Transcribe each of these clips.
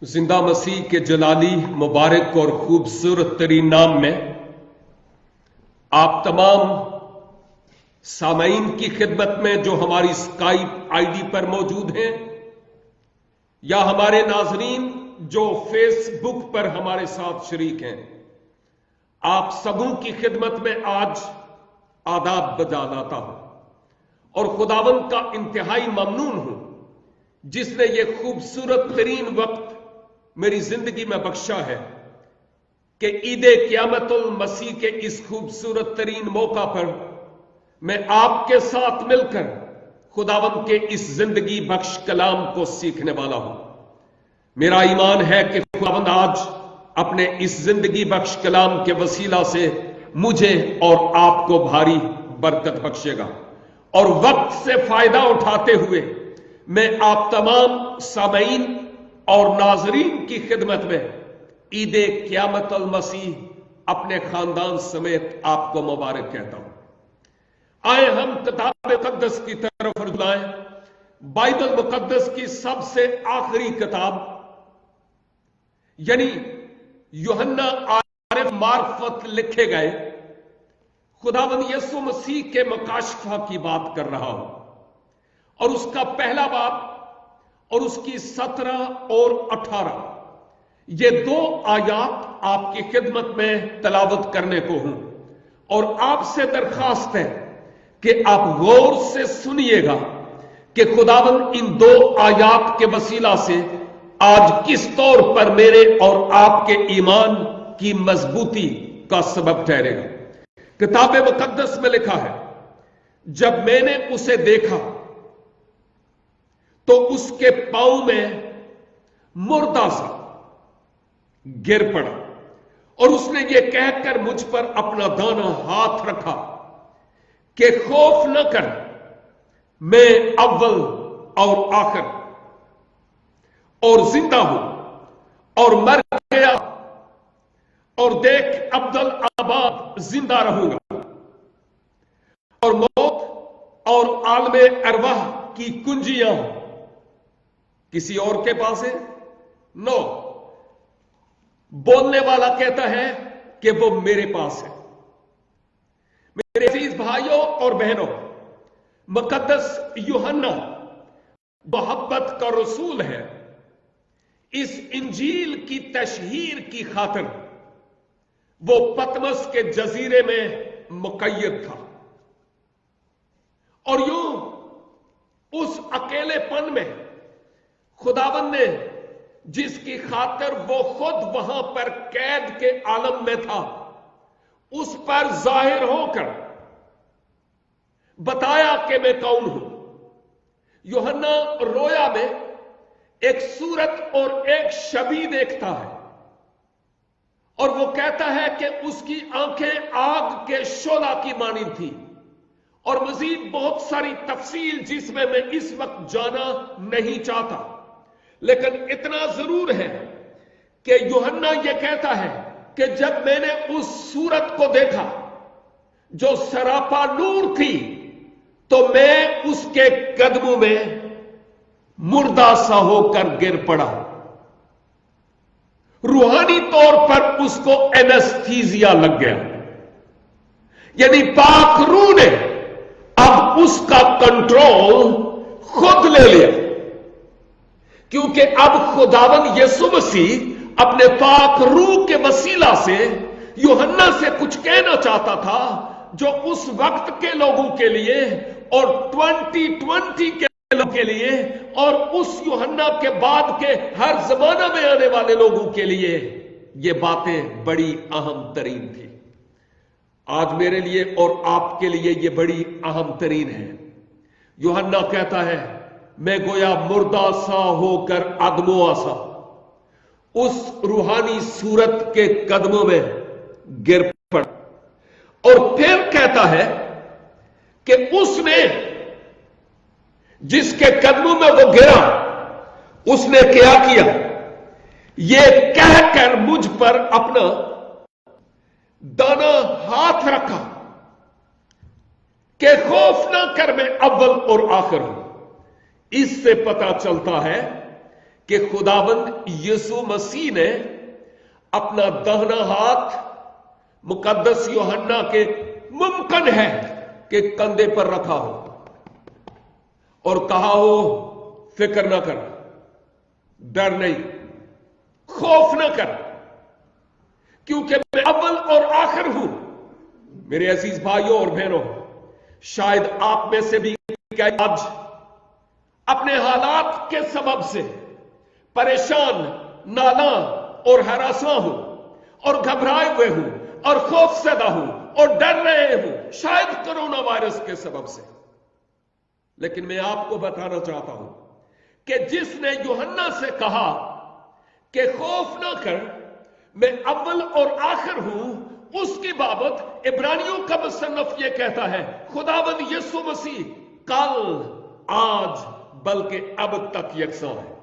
زندہ مسیح کے جلالی مبارک اور خوبصورت ترین نام میں آپ تمام سامعین کی خدمت میں جو ہماری اسکائپ آئی ڈی پر موجود ہیں یا ہمارے ناظرین جو فیس بک پر ہمارے ساتھ شریک ہیں، آپ سبوں کی خدمت میں آج آداب بجا لاتا ہوں اور خداوند کا انتہائی ممنون ہوں جس نے یہ خوبصورت ترین وقت میری زندگی میں بخشا ہے کہ عید قیامت المسیح کے اس خوبصورت ترین موقع پر میں آپ کے ساتھ مل کر خداوند کے اس زندگی بخش کلام کو سیکھنے والا ہوں۔ میرا ایمان ہے کہ خداوند آج اپنے اس زندگی بخش کلام کے وسیلہ سے مجھے اور آپ کو بھاری برکت بخشے گا، اور وقت سے فائدہ اٹھاتے ہوئے میں آپ تمام سامعین اور ناظرین کی خدمت میں عید قیامت المسیح اپنے خاندان سمیت آپ کو مبارک کہتا ہوں۔ آئے ہم کتاب مقدس کی طرف رجوع لائیں، بائبل مقدس کی سب سے آخری کتاب یعنی یوحنا عارف معرفت لکھے گئے خداوند یسوع مسیح کے مکاشفہ کی بات کر رہا ہوں، اور اس کا پہلا باب اور اس کی 17 اور 18 یہ دو آیات آپ کی خدمت میں تلاوت کرنے کو ہوں، اور آپ سے درخواست ہے کہ آپ غور سے سنیے گا کہ خداوند ان دو آیات کے وسیلہ سے آج کس طور پر میرے اور آپ کے ایمان کی مضبوطی کا سبب ٹھہرے گا۔ کتاب مقدس میں لکھا ہے، جب میں نے اسے دیکھا تو اس کے پاؤں میں مردہ سا گر پڑا، اور اس نے یہ کہہ کر مجھ پر اپنا دانا ہاتھ رکھا کہ خوف نہ کر، میں اول اور آخر اور زندہ ہوں، اور مر گیا اور دیکھ ابدالآباد زندہ رہوں گا، اور موت اور عالم ارواح کی کنجیاں کسی اور کے پاس ہے؟ نو، بولنے والا کہتا ہے کہ وہ میرے پاس ہے۔ میرے عزیز بھائیوں اور بہنوں، مقدس یوحنا محبت کا رسول ہے، اس انجیل کی تشہیر کی خاطر وہ پتمس کے جزیرے میں مقید تھا، اور یوں اس اکیلے پن میں خداوند نے جس کی خاطر وہ خود وہاں پر قید کے عالم میں تھا اس پر ظاہر ہو کر بتایا کہ میں کون ہوں۔ یوحنا رویا میں ایک صورت اور ایک شبیہ دیکھتا ہے، اور وہ کہتا ہے کہ اس کی آنکھیں آگ کے شعلہ کی مانند تھی، اور مزید بہت ساری تفصیل جس میں اس وقت جانا نہیں چاہتا، لیکن اتنا ضرور ہے کہ یوحنا یہ کہتا ہے کہ جب میں نے اس صورت کو دیکھا جو سراپا نور تھی تو میں اس کے قدموں میں مردہ سا ہو کر گر پڑا۔ روحانی طور پر اس کو اینستھیزیا لگ گیا، یعنی پاک روح نے اب اس کا کنٹرول خود لے لیا، کیونکہ اب خداوند یسوع مسیح اپنے پاک روح کے وسیلہ سے یوحنا سے کچھ کہنا چاہتا تھا جو اس وقت کے لوگوں کے لیے اور 2020 کے لوگوں کے لیے اور اس یوحنا کے بعد کے ہر زمانہ میں آنے والے لوگوں کے لیے یہ باتیں بڑی اہم ترین تھی۔ آج میرے لیے اور آپ کے لیے یہ بڑی اہم ترین ہے۔ یوحنا کہتا ہے، میں گویا مردہ سا ہو کر ادمو آسا اس روحانی صورت کے قدموں میں گر پڑا، اور پھر کہتا ہے کہ اس نے جس کے قدموں میں وہ گرا اس نے کیا کیا، یہ کہہ کر مجھ پر اپنا دانا ہاتھ رکھا کہ خوف نہ کر، میں اول اور آخر ہوں۔ اس سے پتا چلتا ہے کہ خداوند یسوع مسیح نے اپنا داہنا ہاتھ مقدس یوحنا کے ممکن ہے کہ کندھے پر رکھا ہو اور کہا ہو فکر نہ کر، ڈر نہیں، خوف نہ کر، کیونکہ میں اول اور آخر ہوں۔ میرے عزیز بھائیوں اور بہنوں، شاید آپ میں سے بھی آج اپنے حالات کے سبب سے پریشان، نالاں اور ہراساں ہوں اور گھبرائے ہوئے ہوں اور خوف زدہ ہوں اور ڈر رہے ہوں، شاید کرونا وائرس کے سبب سے۔ لیکن میں آپ کو بتانا چاہتا ہوں کہ جس نے یوحنا سے کہا کہ خوف نہ کر، میں اول اور آخر ہوں، اس کی بابت عبرانیوں کا مصنف یہ کہتا ہے خداوند یسوع مسیح کل، آج، بلکہ اب تک یکساں ہے۔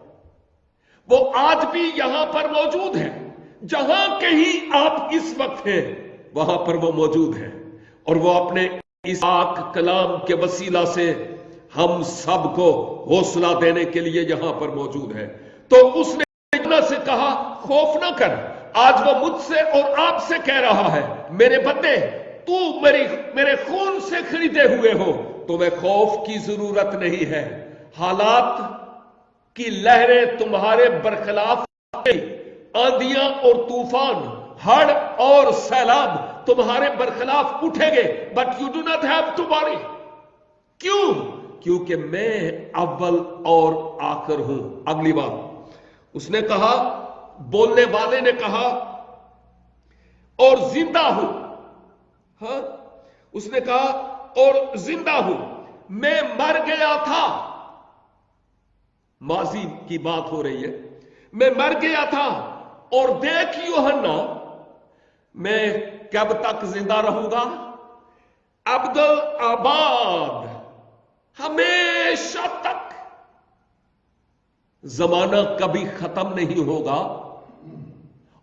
وہ آج بھی یہاں پر موجود ہے، جہاں کہیں آپ اس وقت ہیں وہاں پر وہ موجود ہے، اور وہ اپنے اس پاک کلام کے وسیلہ سے ہم سب کو حوصلہ دینے کے لیے یہاں پر موجود ہے۔ تو اس نے یوحنا سے کہا خوف نہ کر۔ آج وہ مجھ سے اور آپ سے کہہ رہا ہے میرے بندے، تو میرے خون سے خریدے ہوئے ہو، تمہیں خوف کی ضرورت نہیں ہے۔ حالات کی لہریں تمہارے برخلاف، آندیاں اور طوفان، ہڑ اور سیلاب تمہارے برخلاف اٹھیں گے، but you do not have to worry. کیوں؟ کیونکہ میں اول اور آخر ہوں۔ اگلی بات اس نے کہا، بولنے والے نے کہا اور زندہ ہوں۔ ہاں، اس نے کہا اور زندہ ہوں، میں مر گیا تھا، ماضی کی بات ہو رہی ہے، میں مر گیا تھا، اور دیکھ یوحنا میں کب تک زندہ رہوں گا؟ ابدالآباد، ہمیشہ تک۔ زمانہ کبھی ختم نہیں ہوگا،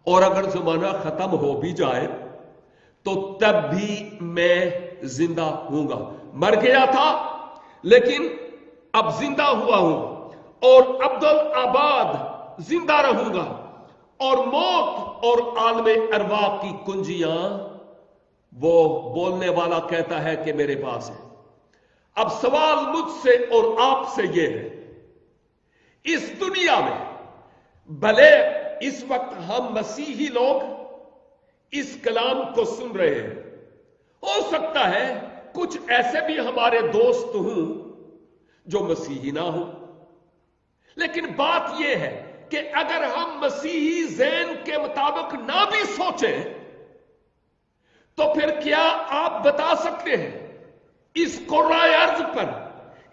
اور اگر زمانہ ختم ہو بھی جائے تو تب بھی میں زندہ ہوں گا۔ مر گیا تھا لیکن اب زندہ ہوا ہوں، اور ابدالآباد زندہ رہوں گا، اور موت اور عالم ارواح کی کنجیاں وہ بولنے والا کہتا ہے کہ میرے پاس ہے۔ اب سوال مجھ سے اور آپ سے یہ ہے، اس دنیا میں بھلے اس وقت ہم مسیحی لوگ اس کلام کو سن رہے ہیں، ہو سکتا ہے کچھ ایسے بھی ہمارے دوست ہوں جو مسیحی نہ ہوں، لیکن بات یہ ہے کہ اگر ہم مسیحی ذہن کے مطابق نہ بھی سوچیں تو پھر کیا آپ بتا سکتے ہیں اس کرۂ ارض پر،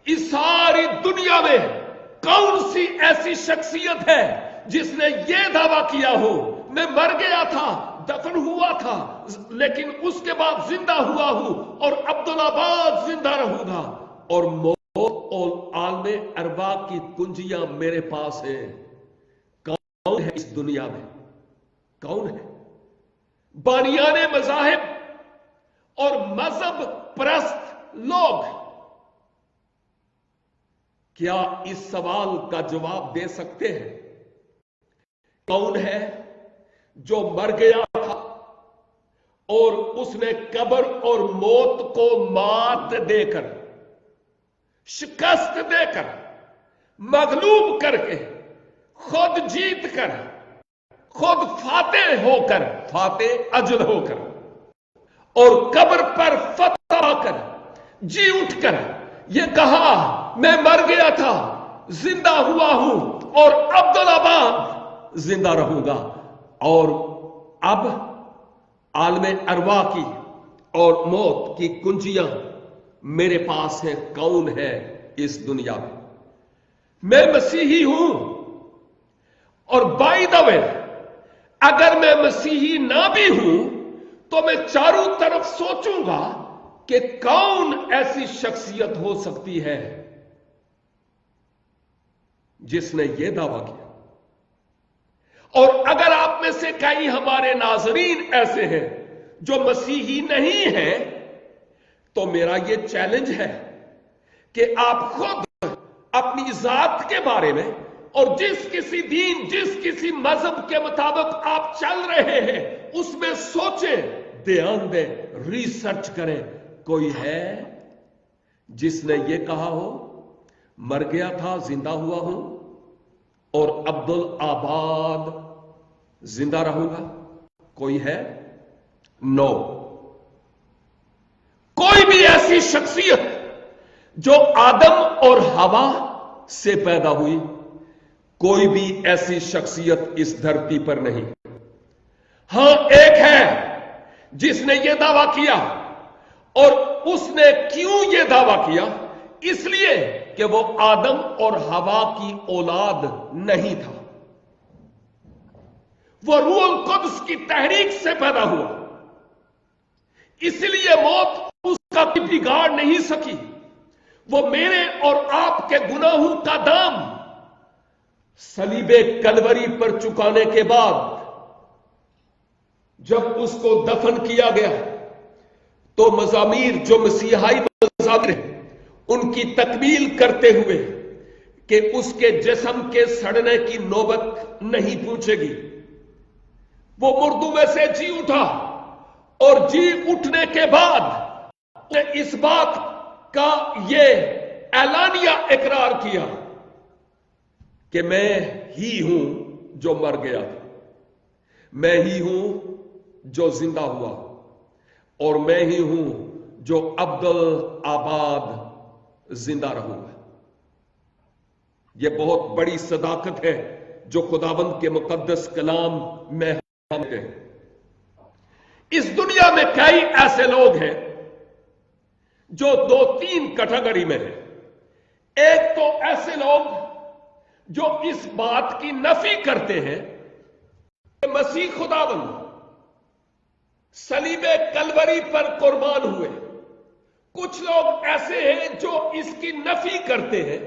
اس ساری دنیا میں کون سی ایسی شخصیت ہے جس نے یہ دعویٰ کیا ہو میں مر گیا تھا، دفن ہوا تھا، لیکن اس کے بعد زندہ ہوا ہوں اور عبدالآباد زندہ رہوں گا، اور موت اور عالم ارواح کی کنجیاں میرے پاس ہیں؟ کون ہے اس دنیا میں؟ کون ہے؟ بانیان مذاہب اور مذہب پرست لوگ کیا اس سوال کا جواب دے سکتے ہیں؟ کون ہے جو مر گیا تھا اور اس نے قبر اور موت کو مات دے کر، شکست دے کر، مغلوب کر کے، خود جیت کر، خود فاتح ہو کر، فاتح اجل ہو کر، اور قبر پر فتح پا کر، جی اٹھ کر یہ کہا میں مر گیا تھا، زندہ ہوا ہوں، اور عبدالآباد زندہ رہوں گا، اور اب عالم ارواح کی اور موت کی کنجیاں میرے پاس ہیں؟ کون ہے اس دنیا میں؟ میں مسیحی ہوں، اور بائی دا وے اگر میں مسیحی نہ بھی ہوں تو میں چاروں طرف سوچوں گا کہ کون ایسی شخصیت ہو سکتی ہے جس نے یہ دعویٰ کیا۔ اور اگر آپ میں سے کئی ہمارے ناظرین ایسے ہیں جو مسیحی نہیں ہیں تو میرا یہ چیلنج ہے کہ آپ خود اپنی ذات کے بارے میں اور جس کسی دین، جس کسی مذہب کے مطابق آپ چل رہے ہیں اس میں سوچیں، دھیان دیں، ریسرچ کریں، کوئی ہے جس نے یہ کہا ہو مر گیا تھا زندہ ہوا ہوں اور عبدالآباد زندہ رہوں گا؟ کوئی ہے؟ نو. کوئی بھی ایسی شخصیت جو آدم اور حوا سے پیدا ہوئی، کوئی بھی ایسی شخصیت اس دھرتی پر نہیں. ہاں ایک ہے جس نے یہ دعویٰ کیا، اور اس نے کیوں یہ دعویٰ کیا؟ اس لیے کہ وہ آدم اور حوا کی اولاد نہیں تھا، وہ روح القدس کی تحریک سے پیدا ہوا، اس لیے موت اس کا بگاڑ نہیں سکی. وہ میرے اور آپ کے گناہوں کا دام صلیب کلوری پر چکانے کے بعد جب اس کو دفن کیا گیا تو مزامیر جو مسیحائی مزامیر ہیں ان کی تکمیل کرتے ہوئے کہ اس کے جسم کے سڑنے کی نوبت نہیں پہنچے گی، وہ مردوں میں سے جی اٹھا، اور جی اٹھنے کے بعد اس بات کا یہ اعلانیہ اقرار کیا کہ میں ہی ہوں جو مر گیا، میں ہی ہوں جو زندہ ہوا، اور میں ہی ہوں جو عبدالآباد زندہ رہوں گا. یہ بہت بڑی صداقت ہے جو خداوند کے مقدس کلام میں ہم ہیں. اس دنیا میں کئی ایسے لوگ ہیں جو دو تین کیٹیگری میں ہیں. ایک تو ایسے لوگ جو اس بات کی نفی کرتے ہیں کہ مسیح خداوند صلیب کلوری پر قربان ہوئے. کچھ لوگ ایسے ہیں جو اس کی نفی کرتے ہیں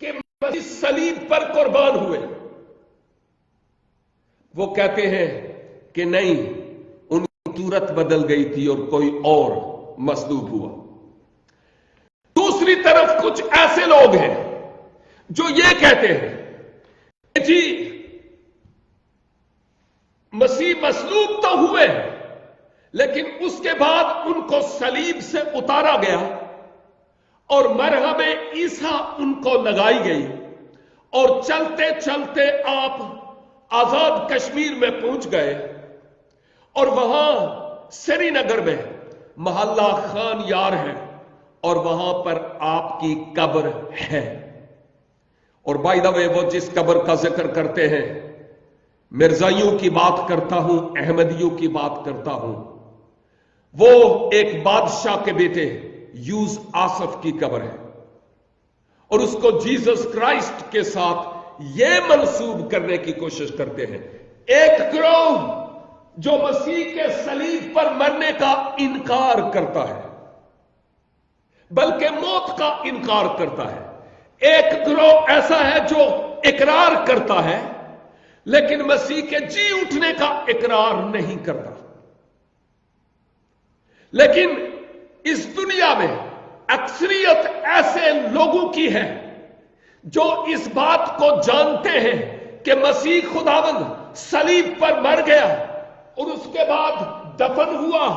کہ مسیح صلیب پر قربان ہوئے. وہ کہتے ہیں کہ نہیں، ان کی صورت بدل گئی تھی اور کوئی اور مصلوب ہوا. دوسری طرف کچھ ایسے لوگ ہیں جو یہ کہتے ہیں کہ جی مسیح مصلوب تو ہوئے لیکن اس کے بعد ان کو صلیب سے اتارا گیا اور مرہم عیسیٰ ان کو لگائی گئی، اور چلتے چلتے آپ آزاد کشمیر میں پہنچ گئے، اور وہاں سری نگر میں محلہ خان یار ہے، اور وہاں پر آپ کی قبر ہے. اور بائی دا وے، وہ جس قبر کا ذکر کرتے ہیں، مرزائیوں کی بات کرتا ہوں، احمدیوں کی بات کرتا ہوں، وہ ایک بادشاہ کے بیٹے یوز آصف کی قبر ہے، اور اس کو جیسس کرائسٹ کے ساتھ یہ منسوب کرنے کی کوشش کرتے ہیں. ایک گروہ جو مسیح کے صلیب پر مرنے کا انکار کرتا ہے، بلکہ موت کا انکار کرتا ہے. ایک گروہ ایسا ہے جو اقرار کرتا ہے لیکن مسیح کے جی اٹھنے کا اقرار نہیں کرتا. لیکن اس دنیا میں اکثریت ایسے لوگوں کی ہے جو اس بات کو جانتے ہیں کہ مسیح خداوند صلیب پر مر گیا اور اس کے بعد دفن ہوا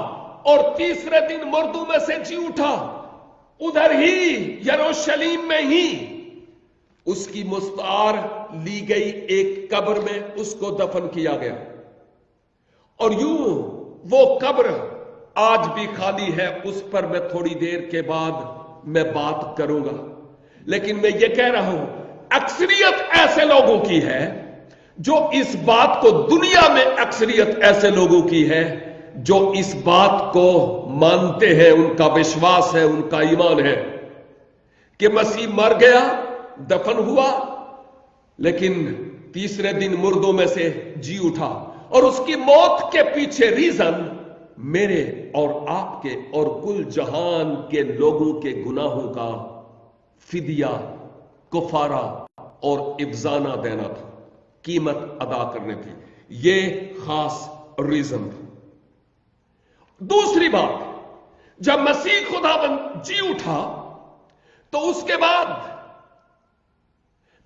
اور تیسرے دن مردوں میں سے جی اٹھا. ادھر ہی یروشلیم میں ہی اس کی مستعار لی گئی ایک قبر میں اس کو دفن کیا گیا، اور یوں وہ قبر آج بھی خالی ہے. اس پر میں تھوڑی دیر کے بعد میں بات کروں گا. لیکن میں یہ کہہ رہا ہوں اکثریت ایسے لوگوں کی ہے جو اس بات کو، دنیا میں اکثریت ایسے لوگوں کی ہے جو اس بات کو مانتے ہیں، ان کا وشواس ہے، ان کا ایمان ہے کہ مسیح مر گیا، دفن ہوا، لیکن تیسرے دن مردوں میں سے جی اٹھا، اور اس کی موت کے پیچھے ریزن میرے اور آپ کے اور کل جہان کے لوگوں کے گناہوں کا فدیہ، کفارہ اور افزانہ دینا تھا، قیمت ادا کرنے تھی. یہ خاص ریزن تھا. دوسری بات، جب مسیح خداوند جی اٹھا تو اس کے بعد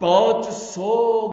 500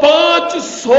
500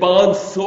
500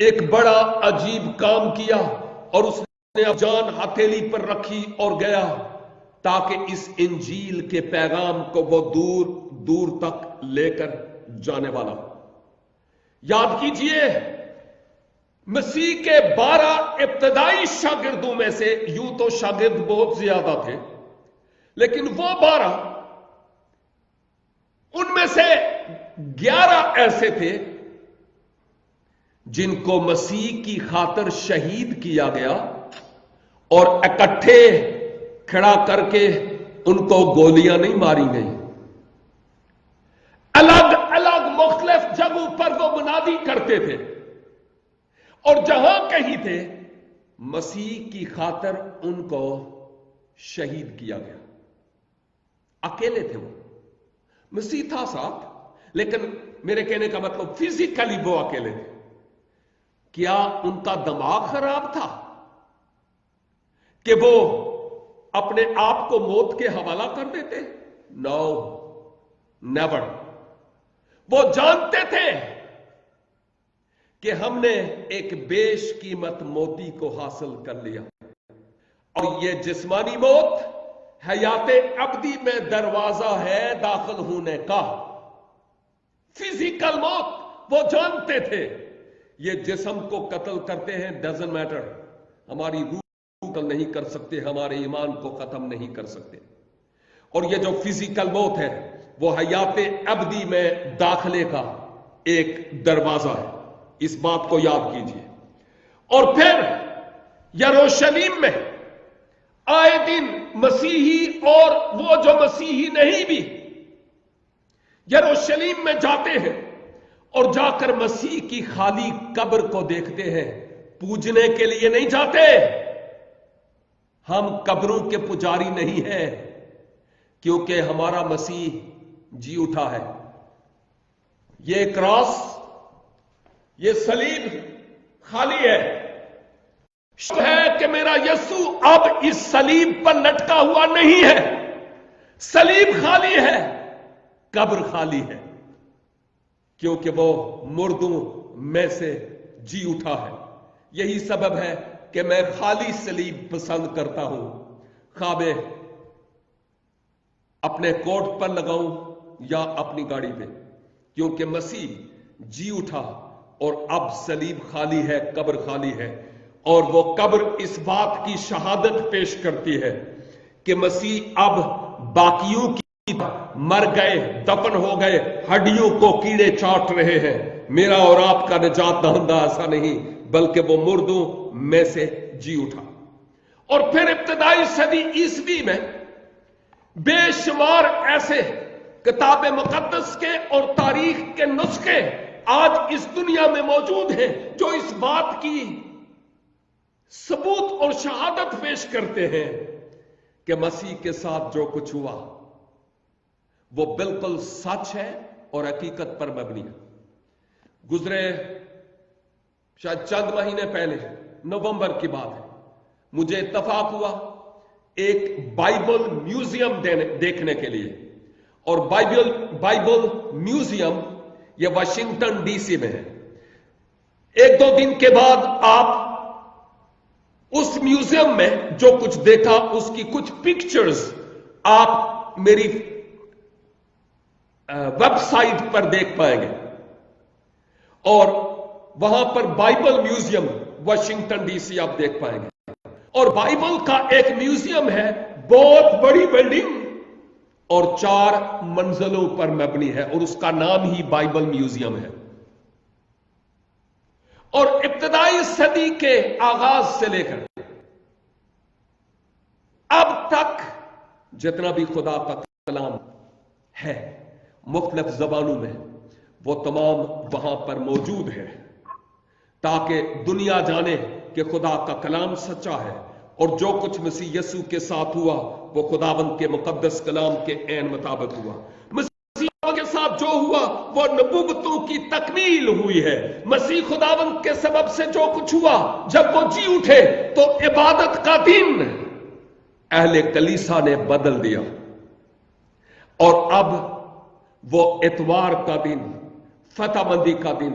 ایک بڑا عجیب کام کیا اور اس نے جان ہتھیلی پر رکھی اور گیا تاکہ اس انجیل کے پیغام کو وہ دور دور تک لے کر جانے والا. یاد کیجئے مسیح کے 12 ابتدائی شاگردوں میں سے، یوں تو شاگرد بہت زیادہ تھے لیکن وہ 12 ان میں سے 11 ایسے تھے جن کو مسیح کی خاطر شہید کیا گیا اور اکٹھے کھڑا کر کے ان کو گولیاں نہیں ماری گئیں. الگ الگ مختلف جگہوں پر وہ منادی کرتے تھے اور جہاں کہیں تھے مسیح کی خاطر ان کو شہید کیا گیا. اکیلے تھے وہ، مسیح تھا ساتھ لیکن میرے کہنے کا مطلب فزیکلی وہ اکیلے تھے. کیا ان کا دماغ خراب تھا کہ وہ اپنے آپ کو موت کے حوالہ کر دیتے؟ نو، نیور. وہ جانتے تھے کہ ہم نے ایک بیش قیمت موتی کو حاصل کر لیا اور یہ جسمانی موت حیات ابدی میں دروازہ ہے داخل ہونے کا. فزیکل موت وہ جانتے تھے. یہ جسم کو قتل کرتے ہیں، ڈزنٹ میٹر. ہماری روح قتل نہیں کر سکتے، ہمارے ایمان کو ختم نہیں کر سکتے. اور یہ جو فزیکل موت ہے وہ حیات ابدی میں داخلے کا ایک دروازہ ہے. اس بات کو یاد کیجئے. اور پھر یروشلم میں آئے دن مسیحی اور وہ جو مسیحی نہیں بھی یروشلم میں جاتے ہیں اور جا کر مسیح کی خالی قبر کو دیکھتے ہیں. پوجنے کے لیے نہیں جاتے. ہم قبروں کے پجاری نہیں ہیں کیونکہ ہمارا مسیح جی اٹھا ہے. یہ کراس، یہ صلیب خالی ہے کہ میرا یسوع اب اس صلیب پر لٹکا ہوا نہیں ہے. صلیب خالی ہے، قبر خالی ہے کیونکہ وہ مردوں میں سے جی اٹھا ہے. یہی سبب ہے کہ میں خالی صلیب پسند کرتا ہوں. خواہ میں اپنے کوٹ پر لگاؤں یا اپنی گاڑی پہ، کیونکہ مسیح جی اٹھا اور اب صلیب خالی ہے، قبر خالی ہے. اور وہ قبر اس بات کی شہادت پیش کرتی ہے کہ مسیح اب باقیوں کی مر گئے، دفن ہو گئے، ہڈیوں کو کیڑے چاٹ رہے ہیں. میرا اور آپ کا نجات دہندہ ایسا نہیں بلکہ وہ مردوں میں سے جی اٹھا. اور پھر ابتدائی صدی عیسوی میں بے شمار ایسے کتاب مقدس کے اور تاریخ کے نسخے آج اس دنیا میں موجود ہیں جو اس بات کی ثبوت اور شہادت پیش کرتے ہیں کہ مسیح کے ساتھ جو کچھ ہوا وہ بالکل سچ ہے اور حقیقت پر مبنی ہے. گزرے شاید چند مہینے پہلے، نومبر کی بات ہے، مجھے اتفاق ہوا ایک بائبل میوزیم دیکھنے کے لیے. اور بائبل میوزیم یہ واشنگٹن ڈی سی میں ہے. ایک دو دن کے بعد آپ اس میوزیم میں جو کچھ دیکھا اس کی کچھ پکچرز آپ میری ویب سائٹ پر دیکھ پائیں گے. اور وہاں پر Bible museum Washington D C آپ دیکھ پائیں گے. اور بائبل کا ایک میوزیم ہے، بہت بڑی بلڈنگ اور 4 منزلوں پر مبنی ہے اور اس کا نام ہی بائبل میوزیم ہے. اور ابتدائی صدی کے آغاز سے لے کر اب تک جتنا بھی خدا کا کلام ہے مختلف زبانوں میں وہ تمام وہاں پر موجود ہے تاکہ دنیا جانے کہ خدا کا کلام سچا ہے اور جو کچھ مسیح یسوع کے ساتھ ہوا وہ خداوند کے مقدس کلام کے عین مطابق ہوا. مسیح کے ساتھ جو ہوا وہ نبوتوں کی تکمیل ہوئی ہے. مسیح خداوند کے سبب سے جو کچھ ہوا جب وہ جی اٹھے تو عبادت کا دن اہل کلیسا نے بدل دیا اور اب وہ اتوار کا دن، فتح مندی کا دن،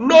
9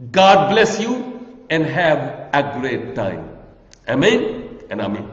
God bless you and have a great time. Amen and amen.